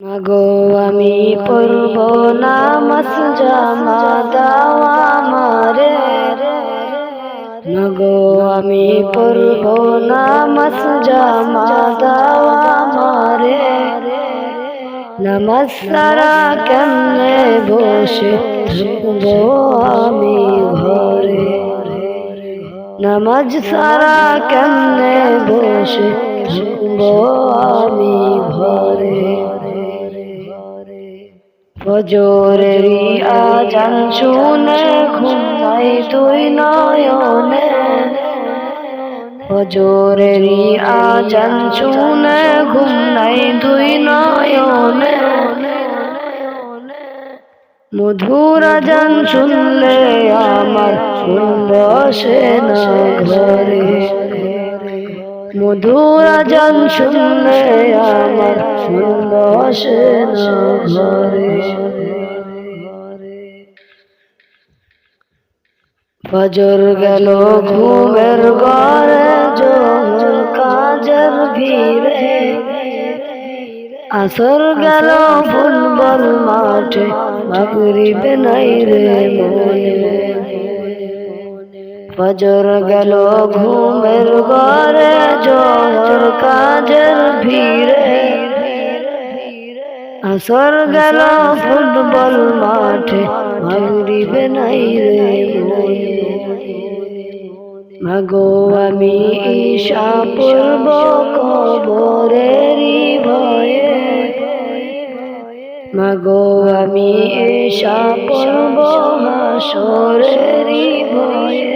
মাগো আমি পড়ব নামাজ জামা দাও আমারে, মাগো আমি পড়ব নামাজ জামা দাও আমারে। নামাজ ছাড়া কেমনে বসে থাকবো আমি ঘরে, নামাজ ছাড়া কেমনে বসে থাকবো আমি ঘরে। ফজরেরই আজান শুনে ঘুমাই দুই নয়নে, ফজরেরই আজান শুনে ঘুমাই দুই নয়নে। মধুর আজান শুনলে আমার মন বসে না ঘরে, মধুর আজান শুনলে আমার মন বসে না ঘরে। ফজর গেল ঘুমের ঘরে জোহর কাজের ভিড়ে, আসর গেল ফুটবল মাঠে মাগরিব নাই রে মনে। ফজর গেল ঘুমের ঘরে জোহর কাজের ভিড়ে, আসর গেল ফুটবল মাঠে মাগরিব নাই রে মনে। মাগো আমি ঈশা পড়ব কবরেরই ভয়ে, মাগো আমি ঈশা পড়ব হাসরেরই ভয়ে।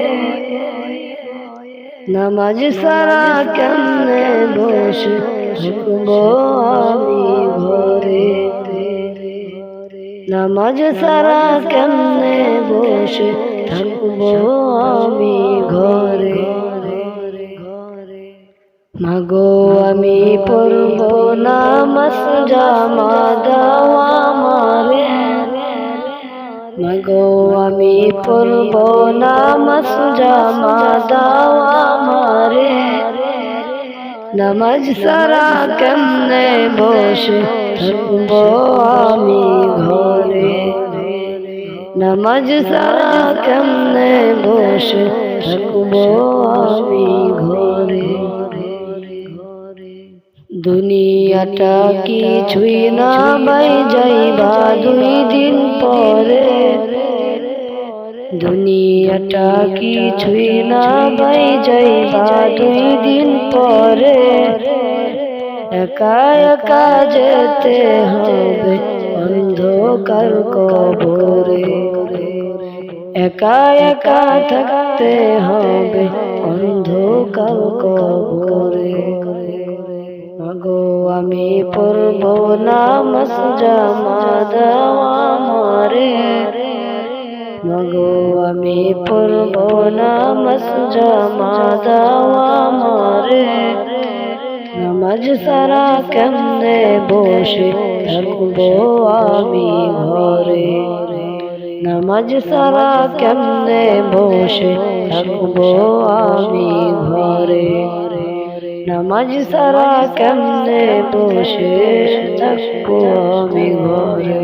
নামাজ ছাড়া কেমনে বসে থাকবো আমি ঘরে, নামাজ ছাড়া কেমনে বসে থাকবো আমি ঘরে। মাগো আমি পড়ব নামাজ জামা দাও আমারে, মাগো আমি পড়ব নামাজ জামা দাও আমারে। নামাজ ছাড়া কেমনে বসে থাকবো আমি ঘরে, নামাজ ছাড়া কেমনে বসে থাকবো আমি ঘরে। দুনিয়াটা কিছুই না বাই যাইবা দুই দিন পরে, দুনিয়াটা কিছুই না বাই যাইবা দুই দিন পরে। একা একা যেতে হবে অন্ধকার কবরে, একা একা থাকতে হবে অন্ধকার কবরে। মাগো আমি পড়ব নামাজ জামা দাও আমারে, মাগো আমি পড়ব নামাজ জামা দাও আমারে। নামাজ ছাড়া কেমনে বসে থাকবো আমি ঘরে, নামাজ ছাড়া কেমনে বসে থাকবো আমি ঘরে, নামাজ ছাড়া কেমনে বসে থাকবো আমি ঘরে।